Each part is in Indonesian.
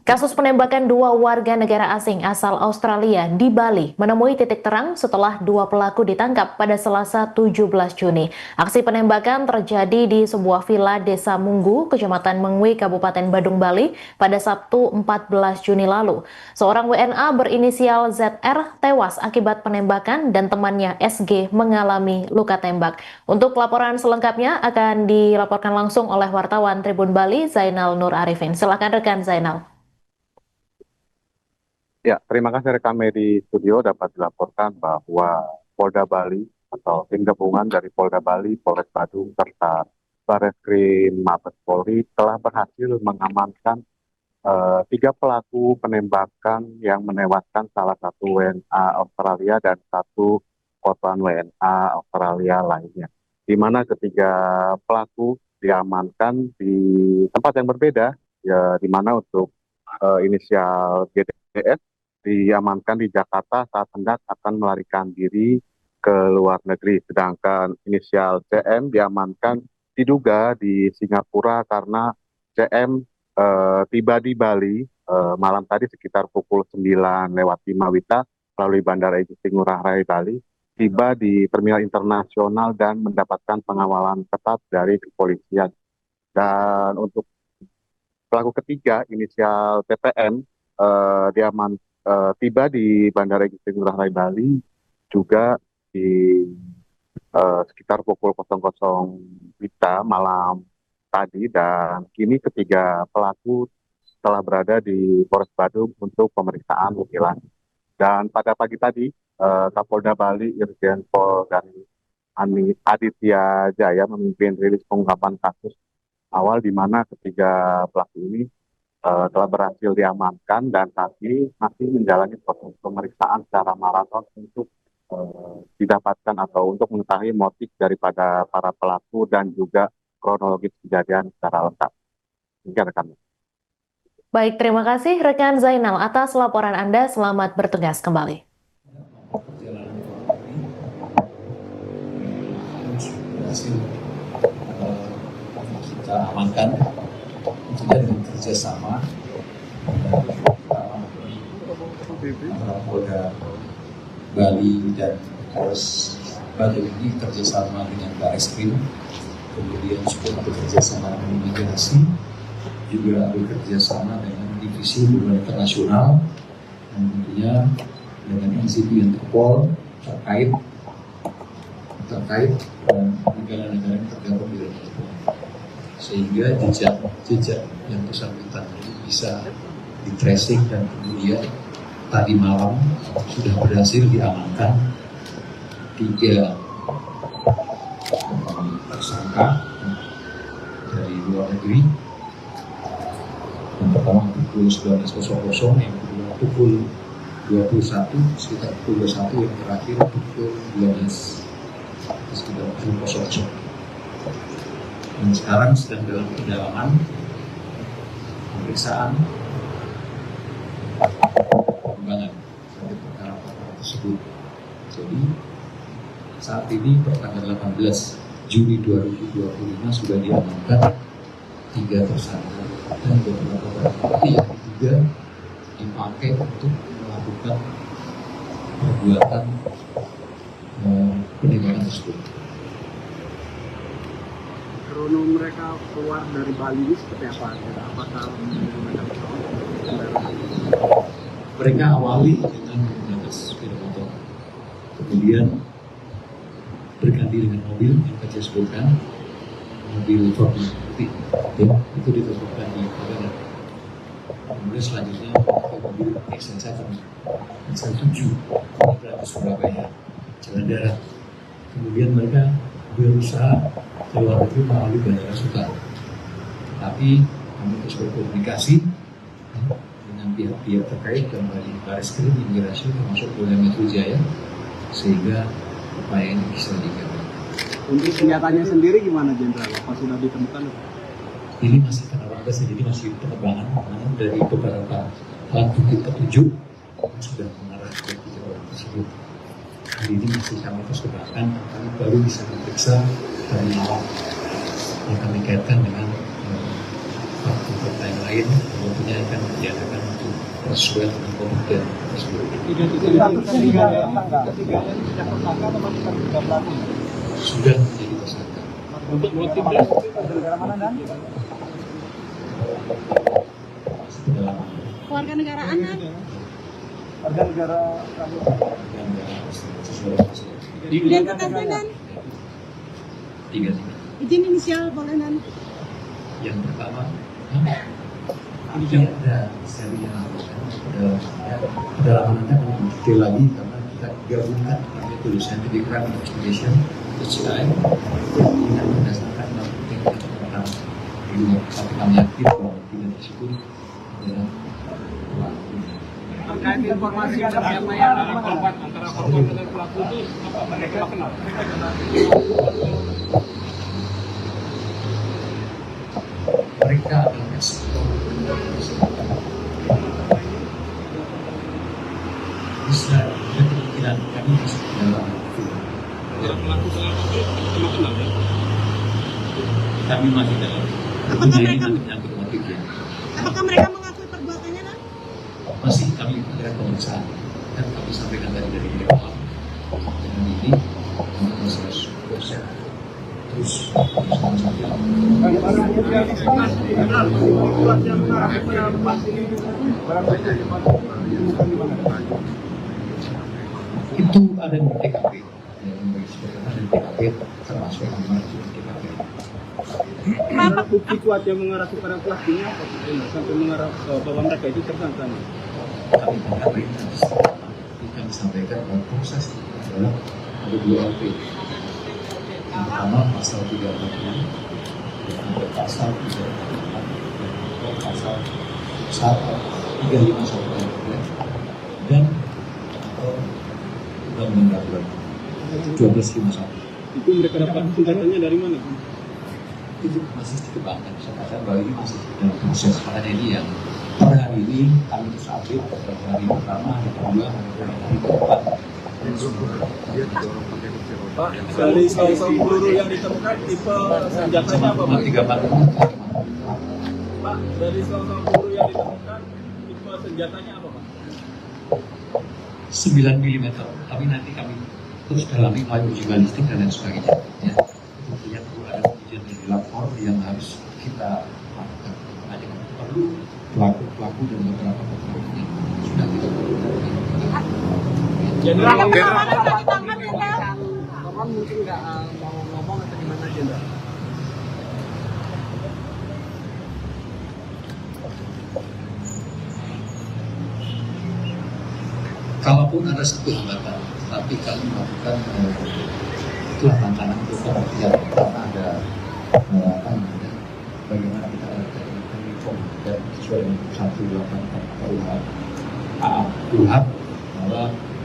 Kasus penembakan dua warga negara asing asal Australia di Bali menemui titik terang setelah dua pelaku ditangkap pada Selasa 17 Juni. Aksi penembakan terjadi di sebuah villa Desa Munggu, Kecamatan Mengwi, Kabupaten Badung, Bali pada Sabtu 14 Juni lalu. Seorang WNA berinisial ZR tewas akibat penembakan dan temannya SG mengalami luka tembak. Untuk laporan selengkapnya akan dilaporkan langsung oleh wartawan Tribun Bali, Zainal Nur Arifin. Silakan rekan Zainal. Ya, terima kasih rekan di studio dapat dilaporkan bahwa Polda Bali atau tim gabungan dari Polda Bali, Polres Badung, serta Bareskrim Mabes Polri telah berhasil mengamankan tiga pelaku penembakan yang menewaskan salah satu WNA Australia dan satu korban WNA Australia lainnya. Di mana ketiga pelaku diamankan di tempat yang berbeda, ya, di mana untuk inisial GDS diamankan di Jakarta saat hendak akan melarikan diri ke luar negeri. Sedangkan inisial CM diamankan diduga di Singapura karena CM tiba di Bali malam tadi sekitar pukul 9:05 WITA melalui Bandara Igusti Ngurah Rai Bali, tiba di Terminal Internasional dan mendapatkan pengawalan ketat dari kepolisian. Dan untuk pelaku ketiga inisial TPM tiba di Bandara Igusti Ngurah Rai Bali juga di sekitar pukul 00 WITA malam tadi, dan kini ketiga pelaku telah berada di Polres Badung untuk pemeriksaan lebih lanjut. Dan pada pagi tadi Kapolda Bali Irjen Pol Ani Aditya Jaya memimpin rilis pengungkapan kasus awal di mana ketiga pelaku ini telah berhasil diamankan dan saat ini masih menjalani proses pemeriksaan secara maraton untuk didapatkan atau untuk mengetahui motif daripada para pelaku dan juga kronologis kejadian secara lengkap. Demikian rekan. Baik, terima kasih rekan Zainal atas laporan Anda. Selamat bertugas kembali. Kita amankan tentunya dengan kerjasama antara Polda Bali dan Polres Badung ini kerjasama dengan Bareskrim, kemudian juga bekerjasama dengan imigrasi, juga bekerjasama dengan divisi hubungan internasional, dan tentunya dengan institusi Interpol terkait negara-negara yang tergabung di dalam Interpol, sehingga jejak yang bersangkutan bisa di tracing dan kemudian tadi malam sudah berhasil diamankan 3 tersangka dari luar negeri. Yang pertama pukul 19.00, yang kedua pukul 21, sekitar pukul 21, yang terakhir pukul 12, sekitar pukul 00. Dan sekarang sedang dalam pendalaman pemeriksaan perkembangan dari perkara-perkara tersebut. Jadi saat ini per tanggal 18 Juni 2025 sudah diamankan 3 tersangka dan beberapa barang bukti yang diduga dipakai untuk melakukan perbuatan penembakan tersebut. Krono mereka keluar dari Bali ini seperti apa? Apakah menggunakan kendaraan? Mereka awali dengan menggunakan sepeda motor, kemudian berganti dengan mobil yang tadi sebutkan, mobil Fortuner putih, itu ditemukan di Padang. Kemudian selanjutnya pakai mobil XL7 berangkat Surabaya, jalan darat. Kemudian mereka berusaha keluar negeri melalui Bandara Soekarno. Tapi kami terus berkomunikasi dengan pihak-pihak terkait kembali Bareskrim, imigrasi, termasuk Polda Metro Jaya, sehingga upaya ini bisa digapai. Untuk senjatanya sendiri gimana, Jenderal? Apa sudah ditemukan? Ini masih terbatas, jadi masih pengembangan. Namun dari beberapa alat bukti petunjuk sudah mengarah ke 3 orang tersebut. Hari ini masih kami terus kembangkan, kami baru bisa memeriksa dari awal yang kami kaitkan dengan fakta-fakta yang lain. lain tentunya akan diadakan untuk persesuaian dengan komite tersebut. Sudah menjadi tersangka. Untuk motifnya Dalam Keluarga negaraan kan? warga negara kamu sesuai pasal Identitasnya kan? 3. Izin inisial boleh kan? Yang pertama, ini ada seri yang dalam nanti akan detail lagi karena kita gabungkan tulisan Crime Investigation (CI) yang berdasarkan tingkat orang di tapi kami aktif bahwa tiga tersebut adalah pelaku. terkait informasi siapa yang korban antara korban dengan pelaku itu apa mereka kenal? Mereka adalah eksekutor bisa ada kemungkinan kami masih dalam Yang pelaku dalam itu sama kenal ya? kami masih dalam Apakah ini mereka- nanti yang motif ya Apakah mereka mengakui perbuatannya kan? masih kami ada pemeriksaan dan kami sampaikan tadi dari awal dengan ini kami proses terus bersama saja itu ada di TKP yang ada di TKP termasuk kamar di TKP. Bukti kuat yang mengarah kepada pelakunya apa? Sampai mengarah bahwa mereka itu tersangka. Kami tangkap ini kami sampaikan bahwa proses adalah ada 2 LP. Yang pertama pasal 346, yang ada pasal 344, dan pasal 351 dan Undang-Undang Darurat 1251. Itu mereka dapat senjatanya dari mana? Itu masih dikembangkan. Saya katakan bahwa ini masih dalam proses. Makanya ini yang pada hari ini kami terus update pada hari pertama, hari kedua, hari keempat. Pak, dari salah peluru yang ditemukan tipe senjatanya apa, Pak? 346. Pak, dari salah peluru yang ditemukan tipe senjatanya apa, Pak? 9 mm. Tapi nanti kami terus dalami mulai uji balistik dan lain sebagainya. Ya. Tentunya perlu ada ujian dari lapor yang harus kita lakukan. Ada perlu pelaku dan beberapa pelakunya sudah kita lakukan. Jenderal, Ada pengamanan yang ditangkap ya, Bapak mungkin nggak mau ngomong atau gimana, Jenderal? Kalaupun ada satu hambatan, tapi kami melakukan itulah tantangan untuk pembuktian karena ada apa namanya bagaimana kita menginfom dan sesuai dengan 184 KUHP bahwa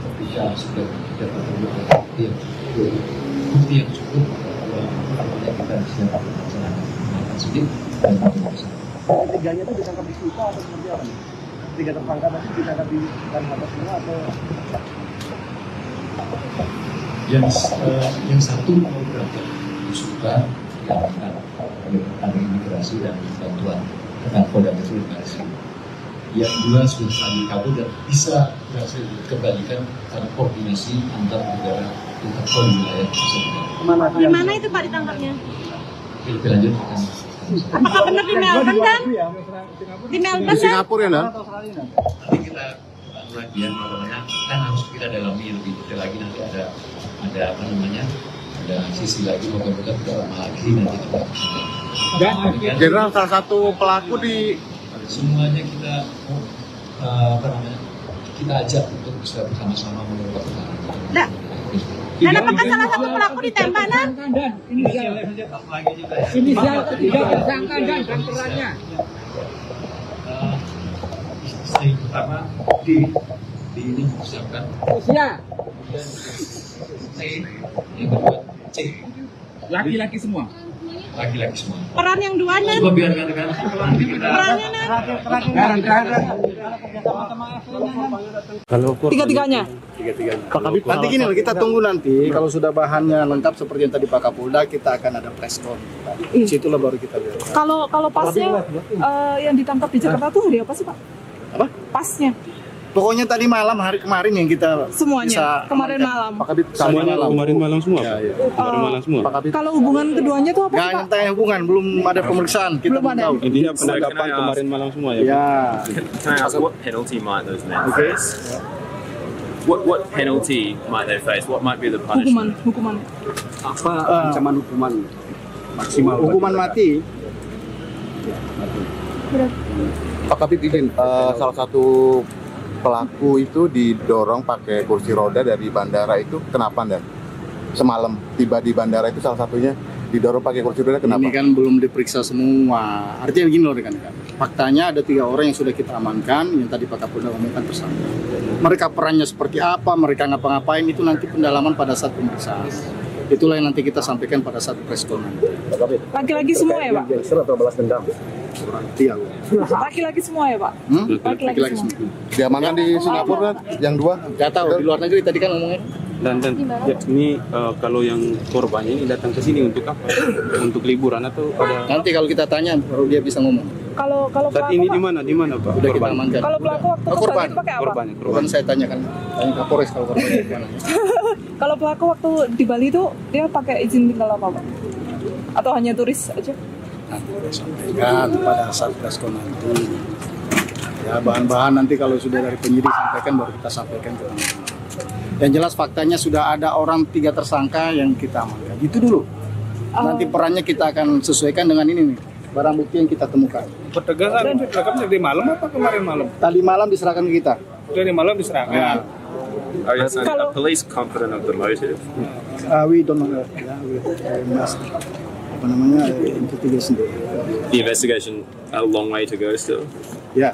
ketika sudah kita terbuka bukti yang cukup bahwa kita siap melakukan sidik dan pemeriksaan. Tiganya itu ditangkap di Kuta atau seperti apa nih? 3 tersangka tadi ditangkap di Tanah semua atau? Yang satu mau berangkat di Suka diamankan oleh rekan imigrasi dan bantuan dengan Polda Metro Bekasi. Yang 2 sudah sambil kabur dan bisa berhasil dikembalikan karena koordinasi antar negara Interpol di wilayah tersebut. Di mana itu Pak ditangkapnya? Lebih lanjut akan Apakah benar di Melbourne dan? Di Melbourne dan? Singapura ya, Dan? nanti kita lagi ya namanya kan harus kita dalami lebih detail lagi nanti ada apa namanya ada sisi lagi moga-moga tidak lama lagi nanti kita Jenderal, salah satu pelaku di semuanya kita apa namanya kita ajak untuk bisa bersama-sama mengungkap perkara Nah, dan apakah salah satu pelaku ditembak dan? lagi juga ya. Inisial ketiga tersangka dan perannya. Istri pertama D ini dipersiapkan Usia T yang kedua C laki-laki semua. laki-laki semua. Peran yang dua Nan. Coba biarkan kan nanti kita Perannya Nan. Tiga-tiganya. Pak Kabit, nanti gini loh, kita tunggu nanti kalau sudah bahannya lengkap seperti yang tadi Pak Kapolda, kita akan ada press con. Situlah baru kita lihat. Kalau pasnya yang ditangkap di Jakarta tuh hari apa sih Pak? Apa? Pasnya. Pokoknya tadi malam, hari kemarin yang kita Semuanya. bisa Kemarin amankan. malam. Pak Kabit, Semuanya kemarin malam semua, Ya, Pak? ya. Kemarin malam semua. Pak Kabit. Kalau hubungan keduanya tuh apa sih Nggak Pak? tanya hubungan, belum ada pemeriksaan. Kita Belum ada. tahu. Intinya penangkapan kemarin malam semua ya, Pak? Ya. Can I ask what penalty might those men Okay. face? What penalty might they face? What might be the punishment? Hukuman. Apa ancaman hukuman maksimal? Hukuman mati. Pak Kabit izin, salah satu pelaku itu didorong pakai kursi roda dari bandara itu kenapa dan semalam tiba di bandara itu salah satunya didorong pakai kursi roda kenapa? Ini kan belum diperiksa semua. Artinya begini loh rekan-rekan. Faktanya ada 3 orang yang sudah kita amankan, yang tadi Pak Kapolda omongkan tersangka. Mereka perannya seperti apa, mereka ngapa-ngapain itu nanti pendalaman pada saat pemeriksaan. Itulah yang nanti kita sampaikan pada saat press con nanti. Laki-laki semua ya Pak? Atau balas dendam? Iya. Laki-laki semua ya Pak? Laki-laki Laki-laki semua. semua. Diamankan di Singapura yang 2? Gak tahu, di luar negeri tadi kan ngomongnya. Dan ya, ini kalau yang korbannya ini datang ke sini untuk apa? Untuk liburan atau ada? Nanti kalau kita tanya baru dia bisa ngomong. Kalau Saat pelaku ini Pak? di mana Pak? Udah kita Korban. amankan. Kalau pelaku waktu ke korban. Bali itu pakai apa? Korbannya. Korban saya tanyakan, tanya Kapolres kalau korban di mana. Kalau pelaku waktu di Bali itu dia pakai izin tinggal apa Pak? Atau hanya turis aja? Nanti kita sampaikan pada saat press con nanti. Ya bahan-bahan nanti kalau sudah dari penyidik sampaikan baru kita sampaikan ke teman-teman. Yang jelas faktanya sudah ada orang 3 tersangka yang kita amankan. Itu dulu. Nanti perannya kita akan sesuaikan dengan ini nih. Barang bukti yang kita temukan. Petegasan dari malam apa kemarin malam? Tadi malam diserahkan ke kita. Dari malam diserahkan. Ya. Are police confident of the motive? We don't know. Ya, we must apa namanya investigation. The investigation a long way to go still. Ya.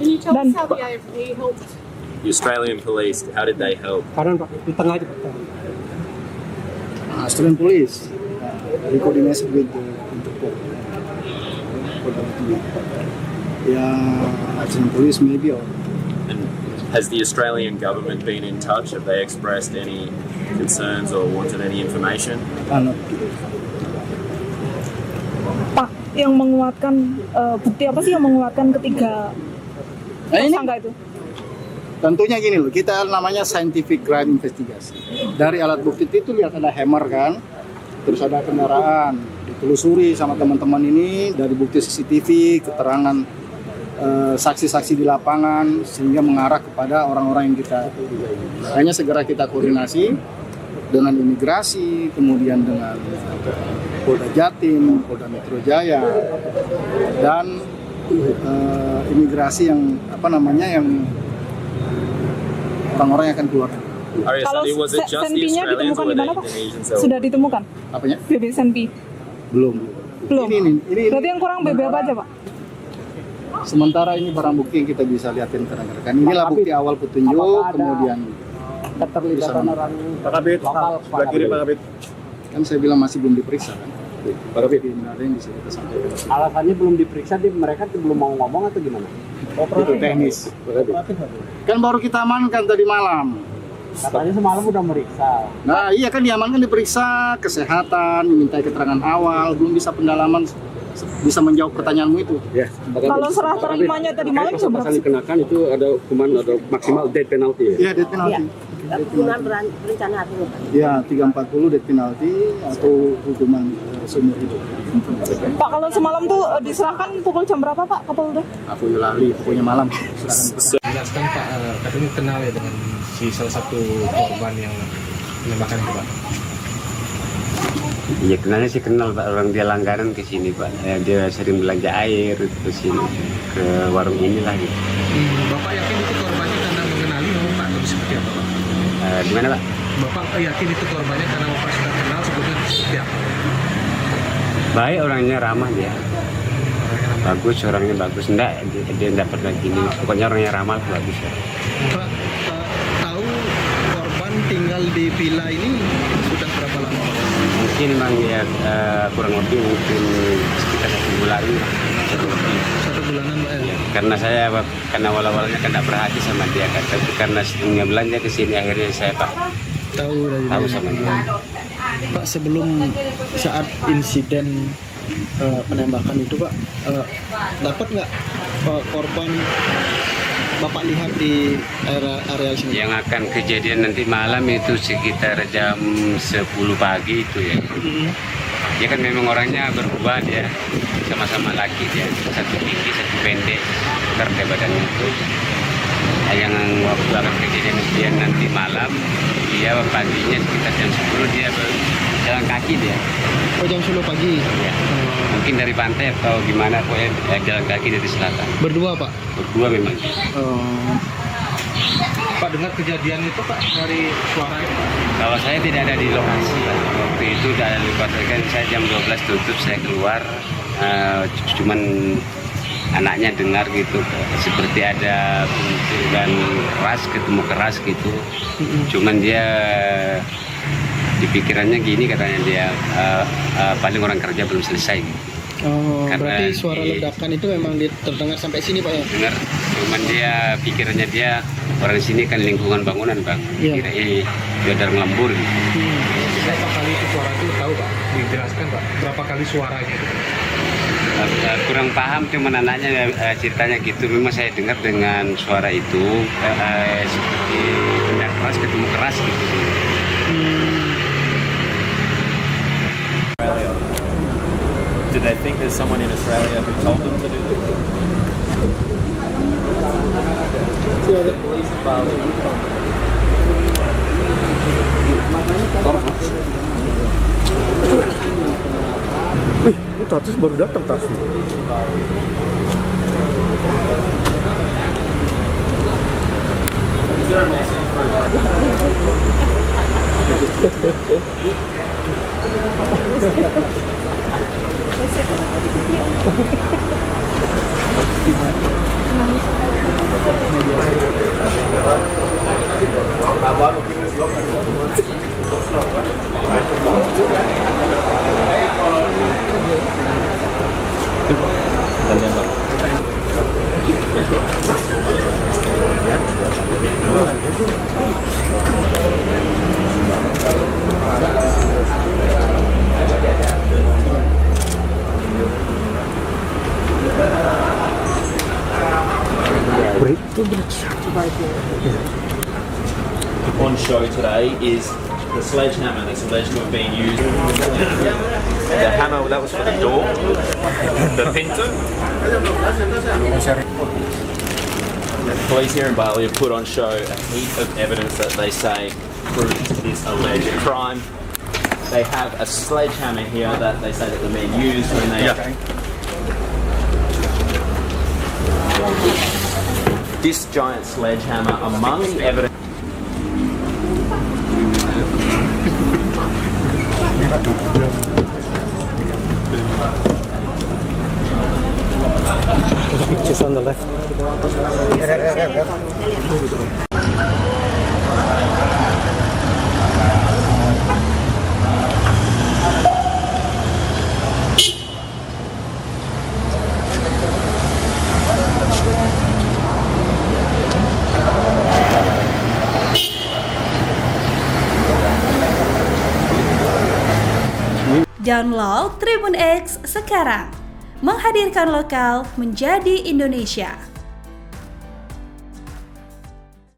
Can you tell Dan- us how the AFP helped? The Australian police, how did they help? Kanan Pak, di tengah aja Pak. Australian Police. We coordinate with the Interpol. Ya, Australian Police maybe or And has the Australian government been in touch? Have they expressed any concerns or wanted any information? not. Pak, yang menguatkan bukti apa sih yang menguatkan ketiga Nah, ini tersangka itu? tentunya gini loh, kita namanya scientific crime investigation. Dari alat bukti itu lihat ada hammer kan, terus ada kendaraan, ditelusuri sama teman-teman ini dari bukti CCTV, keterangan saksi-saksi di lapangan, sehingga mengarah kepada orang-orang yang kita makanya segera kita koordinasi dengan imigrasi, kemudian dengan Polda Jatim, Polda Metro Jaya, dan imigrasi yang apa namanya yang orang-orang yang akan keluar. Arya Kalau Sandi, was it just the senpinya Australians ditemukan or were di the mana Pak? Indonesians? Sudah ditemukan? Apanya? BB senpi? Belum. Belum. Ini. Berarti yang kurang BB apa aja Pak? Sementara ini barang bukti yang kita bisa lihatin ke rekan-rekan. Inilah bukti awal petunjuk, kemudian Keterlibatan orang Pak Kabit, sebelah kiri Pak Kabit. kan saya bilang masih belum diperiksa kan. Pak Kabit, ada yang bisa kita sampaikan. Alasannya belum diperiksa, mereka belum mau ngomong atau gimana? Itu teknis. Pak Kabit. Kan baru kita amankan tadi malam. Katanya semalam udah meriksa. Nah iya kan diamankan, diperiksa kesehatan, diminta keterangan awal, belum bisa pendalaman, bisa menjawab pertanyaanmu itu. Ya. Kalau serah terimanya tadi malam jam berapa? Pasal dikenakan itu ada hukuman atau maksimal death penalty ya? Iya, death penalty. Hukuman berencana hukuman. Ya, 340 death penalty atau hukuman seumur hidup. Pak, kalau semalam tuh diserahkan pukul jam berapa Pak Kapolda? Aku lali, pokoknya malam. Silakan. Jelaskan Pak, katanya kenal ya dengan si salah satu korban yang menembakkan itu Pak. Iya kenalnya sih kenal Pak, orang dia langganan ke sini Pak. Dia sering belanja air ke sini, ke warung inilah gitu. Bapak yakin itu korbannya karena mengenali memang Pak, atau seperti apa Pak? Gimana Pak? Bapak yakin itu korbannya karena Bapak sudah kenal sebetulnya seperti apa? Baik orangnya, ramah dia. Bagus, orangnya bagus. Enggak, dia enggak pernah gini. Pokoknya orangnya ramah, bagus ya. Pak, tahu korban tinggal di villa ini sudah berapa lama Pak? Mungkin mungkin memang ya kurang lebih mungkin sekitar 1 bulan kurang lebih. 1 bulanan Pak ya? Karena saya karena awal-awalnya kan tidak berhati sama dia kan, tapi karena setengah bulan dia kesini akhirnya saya tahu sama dia. Pak, sebelum saat insiden penembakan itu Pak, dapat nggak korban Bapak lihat di area sini? Yang akan kejadian nanti malam itu sekitar jam 10 pagi itu ya. Dia kan memang orangnya berubah dia, sama-sama laki dia, satu tinggi, satu pendek, karena badannya itu. Nah, yang waktu akan kejadian dia nanti malam, dia paginya sekitar jam 10 dia jalan kaki dia. Oh, jam 10 pagi? Ya. Mungkin dari pantai atau gimana, pokoknya jalan kaki dari selatan. Berdua Pak? Berdua memang. Pak, dengar kejadian itu Pak dari suaranya Pak? Kalau saya tidak ada di lokasi, waktu itu tidak ada di lokasi kan, saya jam 12 tutup, saya keluar, cuman anaknya dengar gitu, seperti ada benturan keras, ketemu keras gitu, cuman dia di pikirannya gini katanya dia paling orang kerja belum selesai gitu. Oh, karena berarti suara ledakan itu memang terdengar sampai sini Pak ya? Dengar, cuman dia pikirannya dia orang sini kan lingkungan bangunan Bang, kira ini dia ada ngelambur gitu. Berapa kali itu suara itu tahu Pak? Dijelaskan Pak, berapa kali suaranya itu? Kurang paham, cuman anaknya ceritanya gitu. Memang saya dengar dengan suara itu seperti benda keras ketemu keras gitu. Did they think there's someone in Australia who told them to do this? The police in Bali. Wih, ini Tarsis baru datang Tarsis. On show today is the sledgehammer that's alleged to have been used. The hammer that was for the door, the pinto. The police here in Bali have put on show a heap of evidence that they say proves this alleged crime. They have a sledgehammer here that they say that the men used when they. This giant sledgehammer among the evidence. Just on the left. Download Tribun X sekarang, menghadirkan lokal menjadi Indonesia.